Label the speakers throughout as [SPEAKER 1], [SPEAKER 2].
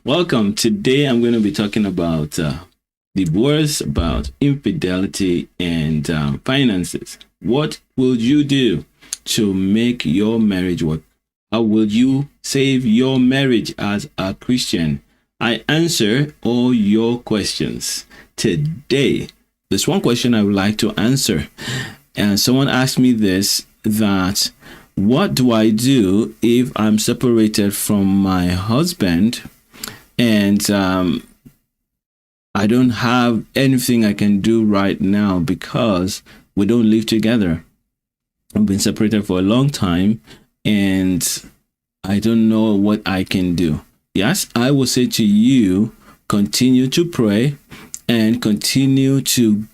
[SPEAKER 1] Welcome. Today I'm going to be talking about divorce, about infidelity, and finances. What will you do to make your marriage work? How will you save your marriage as a Christian? I answer all your questions today. There's one question I would like to answer. And someone asked me this, that what do I do if I'm separated from my husband and I don't have anything I can do right now because we don't live together? I've been separated for a long time and I don't know what I can do. Yes, I will say to you, continue to pray and continue to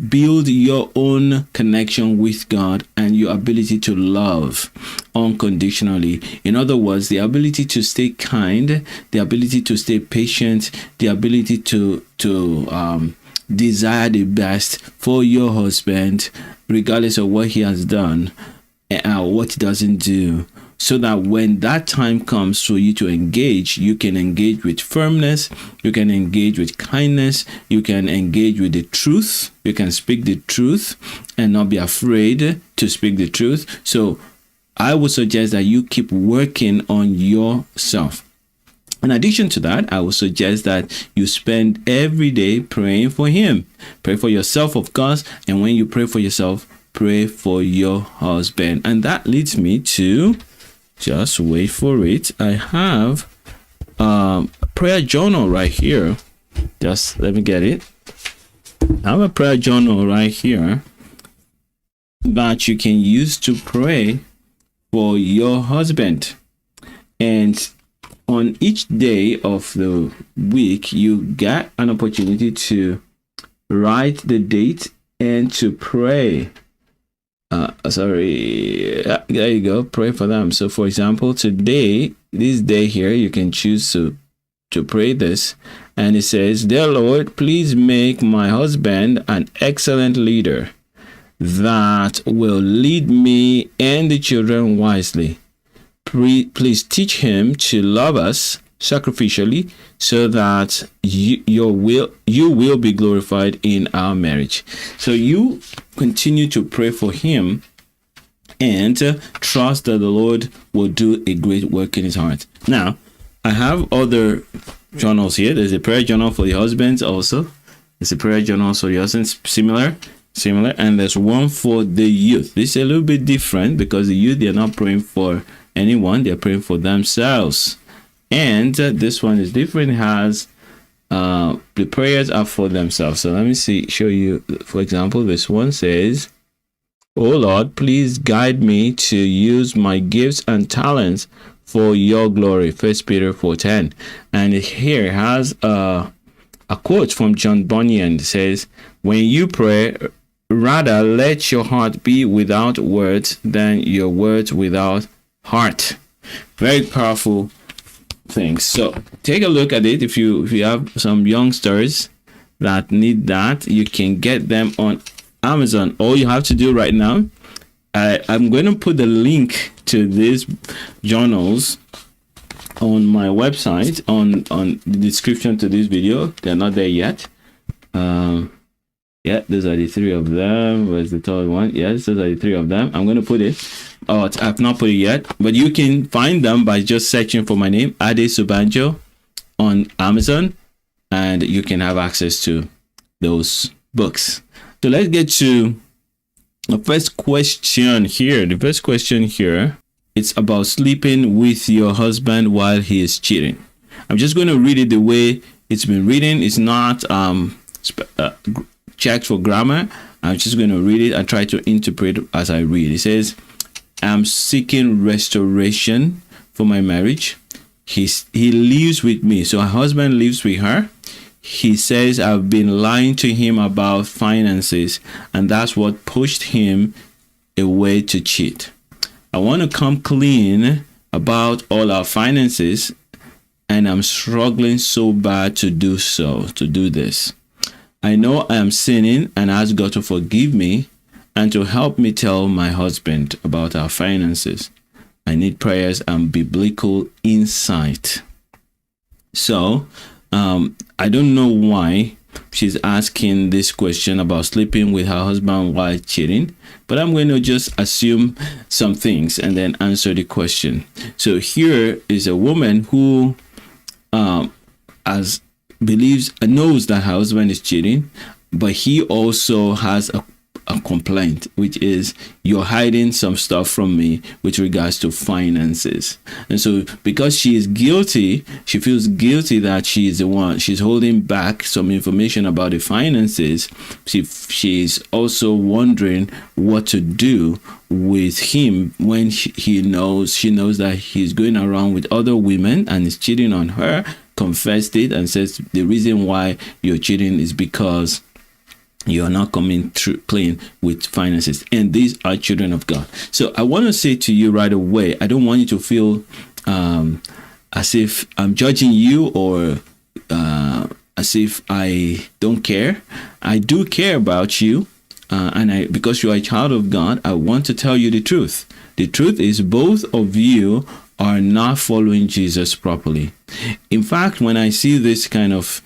[SPEAKER 1] build your own connection with God and your ability to love unconditionally. In other words, the ability to stay kind, the ability to stay patient, the ability to desire the best for your husband, regardless of what he has done and what he doesn't do. So that when that time comes for you to engage, you can engage with firmness, you can engage with kindness, you can engage with the truth, you can speak the truth and not be afraid to speak the truth. So I would suggest that you keep working on yourself. In addition to that, I would suggest that you spend every day praying for him. Pray for yourself, of course, and when you pray for yourself, pray for your husband. And that leads me to... just wait for it. I have a prayer journal right here. Just let me get it. I have a prayer journal right here that you can use to pray for your husband. And on each day of the week, you get an opportunity to write the date and to pray. There you go. Pray for them. So, for example, today, this day here, you can choose to pray this. And it says, "Dear Lord, please make my husband an excellent leader that will lead me and the children wisely. Please teach him to love us sacrificially so that you will be glorified in our marriage." So you continue to pray for him and trust that the Lord will do a great work in his heart. Now, I have other journals here. There's a prayer journal for the husbands also. There's a prayer journal for the husbands, similar. And there's one for the youth. This is a little bit different because the youth, they're not praying for anyone. They're praying for themselves. And this one is different. It has the prayers are for themselves. So let me show you. For example, this one says, "Oh Lord, please guide me to use my gifts and talents for your glory." 1 Peter 4:10. And here it has a quote from John Bunyan. It says, "When you pray, rather let your heart be without words than your words without heart." Very powerful things. So take a look at it. If you have some youngsters that need that, you can get them on Amazon. All you have to do right now, I'm going to put the link to these journals on my website on the description to this video. They're not there yet. Yeah, those are the three of them. Where's the third one? Yes, those are the three of them. I'm going to put it. Oh, I've not put it yet, but you can find them by just searching for my name, Ade Subanjo, on Amazon, and you can have access to those books. So let's get to the first question here. The first question here, it's about sleeping with your husband while he is cheating. I'm just going to read it the way it's been written. It's not checked for grammar. I'm just going to read it and try to interpret as I read. It says, "I'm seeking restoration for my marriage. He lives with me." So her husband lives with her. He says, "I've been lying to him about finances, and that's what pushed him away to cheat. I want to come clean about all our finances, and I'm struggling so bad to do this. I know I am sinning and ask God to forgive me and to help me tell my husband about our finances. I need prayers and biblical insight." So I don't know why she's asking this question about sleeping with her husband while cheating, but I'm going to just assume some things and then answer the question. So here is a woman who as believes knows that her husband is cheating, but he also has a complaint, which is, you're hiding some stuff from me with regards to finances. And so because she is guilty, she feels guilty that she is the one, she's holding back some information about the finances. She's also wondering what to do with him when she knows that he's going around with other women and is cheating on her. Confessed it and says the reason why you're cheating is because you're not coming through clean with finances, and these are children of God. So I want to say to you right away, I don't want you to feel as if I'm judging you or as if I don't care. I do care about you, and because you are a child of God, I want to tell you the truth. The truth is both of you are not following Jesus properly. In fact, when I see this kind of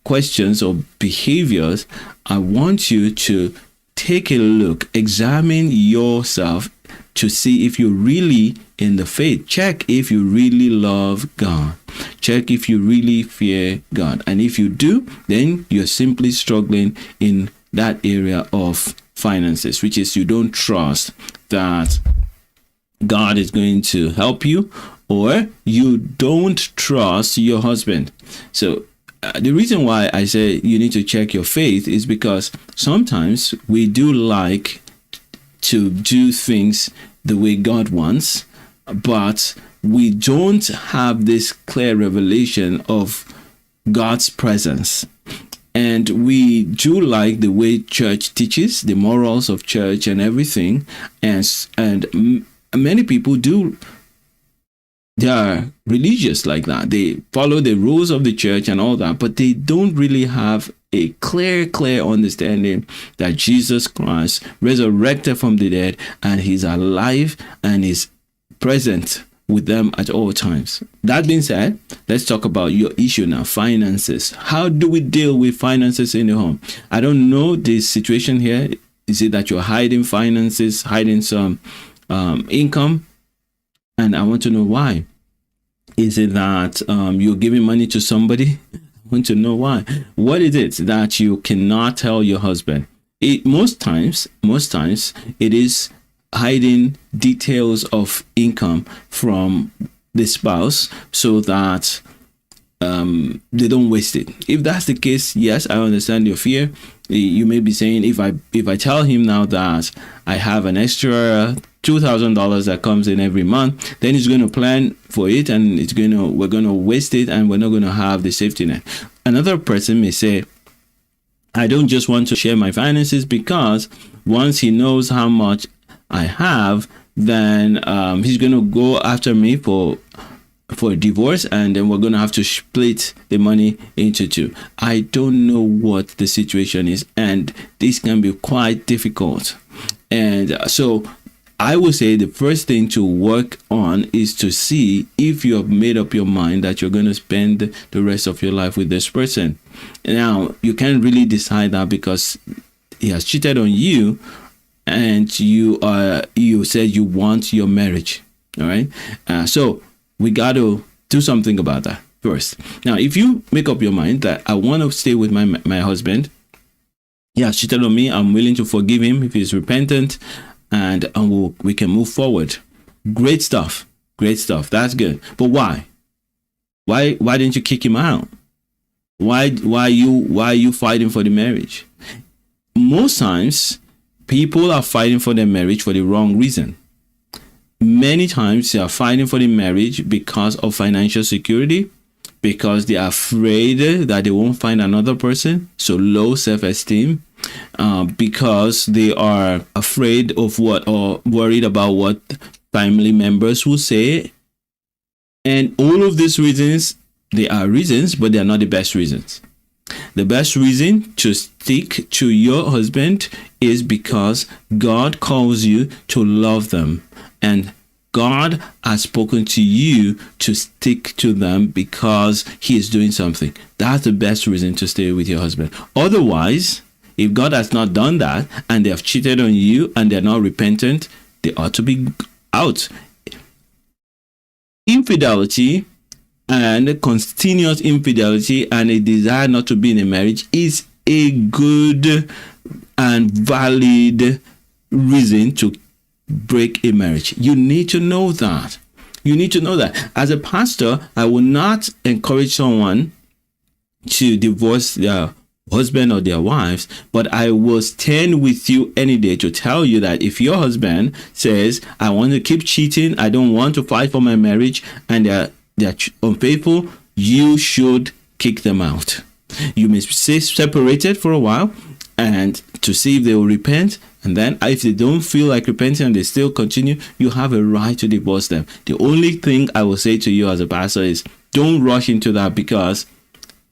[SPEAKER 1] questions or behaviors, I want you to take a look, examine yourself to see if you're really in the faith. Check if you really love God. Check if you really fear God. And if you do, then you're simply struggling in that area of finances, which is you don't trust that God is going to help you, or you don't trust your husband. So the reason why I say you need to check your faith is because sometimes we do like to do things the way God wants, but we don't have this clear revelation of God's presence. And we do like the way church teaches, the morals of church and everything. And many people do. They are religious like that. They follow the rules of the church and all that, but they don't really have a clear understanding that Jesus Christ resurrected from the dead and he's alive and is present with them at all times. That being said, let's talk about your issue now, finances. How do we deal with finances in the home? I don't know the situation here. Is it that you're hiding finances, hiding some income? And I want to know why. Is it that you're giving money to somebody? I want to know why. What is it that you cannot tell your husband? Most times, it is hiding details of income from the spouse so that they don't waste it. If that's the case, yes, I understand your fear. You may be saying, if I tell him now that I have an extra $2,000 that comes in every month, then he's going to plan for it and we're going to waste it and we're not going to have the safety net. Another person may say, I don't just want to share my finances because once he knows how much I have, then he's going to go after me for a divorce, and then we're going to have to split the money into two. I don't know what the situation is, and this can be quite difficult. And so I would say the first thing to work on is to see if you have made up your mind that you're going to spend the rest of your life with this person. Now, you can't really decide that because he has cheated on you and you said you want your marriage. All right. So we got to do something about that first. Now, if you make up your mind that I want to stay with my husband, he has cheated on me, I'm willing to forgive him if he's repentant, and we can move forward. Great stuff. That's good. But why? Why didn't you kick him out? Why are you fighting for the marriage? Most times, people are fighting for their marriage for the wrong reason. Many times they are fighting for the marriage because of financial security, because they are afraid that they won't find another person, so low self-esteem, because they are afraid of what, or worried about what family members will say. And all of these reasons, they are reasons, but they are not the best reasons. The best reason to stick to your husband is because God calls you to love them and God has spoken to you to stick to them because he is doing something. That's the best reason to stay with your husband. Otherwise, if God has not done that and they have cheated on you and they're not repentant, they ought to be out. Infidelity and continuous infidelity and a desire not to be in a marriage is a good and valid reason to break a marriage. You need to know that. You need to know that. As a pastor, I will not encourage someone to divorce their husband or their wives, but I will stand with you any day to tell you that if your husband says, I want to keep cheating, I don't want to fight for my marriage, and they're unfaithful, you should kick them out. You may stay separated for a while and to see if they will repent, and then if they don't feel like repenting and they still continue, you have a right to divorce them. The only thing I will say to you as a pastor is don't rush into that, because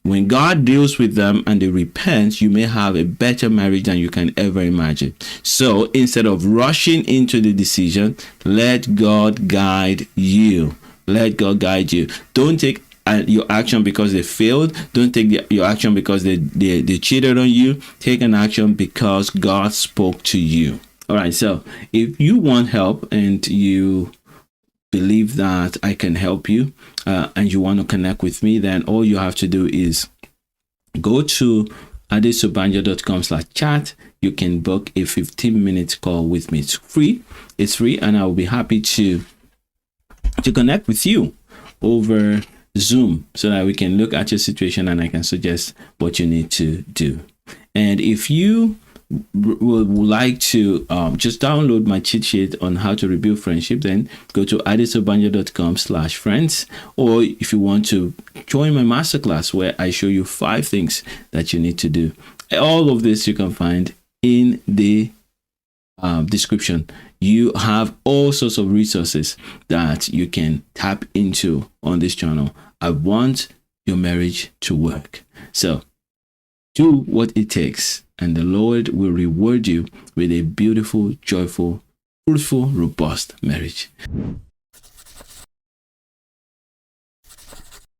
[SPEAKER 1] when God deals with them and they repent, you may have a better marriage than you can ever imagine. So instead of rushing into the decision, let God guide you. Let God guide you. Don't take your action because they failed. Don't take your action because they cheated on you. Take an action because God spoke to you. All right. So if you want help and you believe that I can help you and you want to connect with me, then all you have to do is go to adesobanjo.com/chat. You can book a 15-minute call with me. It's free. And I will be happy to connect with you over Zoom so that we can look at your situation and I can suggest what you need to do. And if you would like to just download my cheat sheet on how to rebuild friendship, then go to adesobanjo.com/friends. Or if you want to join my masterclass where I show you 5 things that you need to do, all of this you can find in the description. You have all sorts of resources that you can tap into on this channel. I want your marriage to work. So do what it takes, and the Lord will reward you with a beautiful, joyful, fruitful, robust marriage.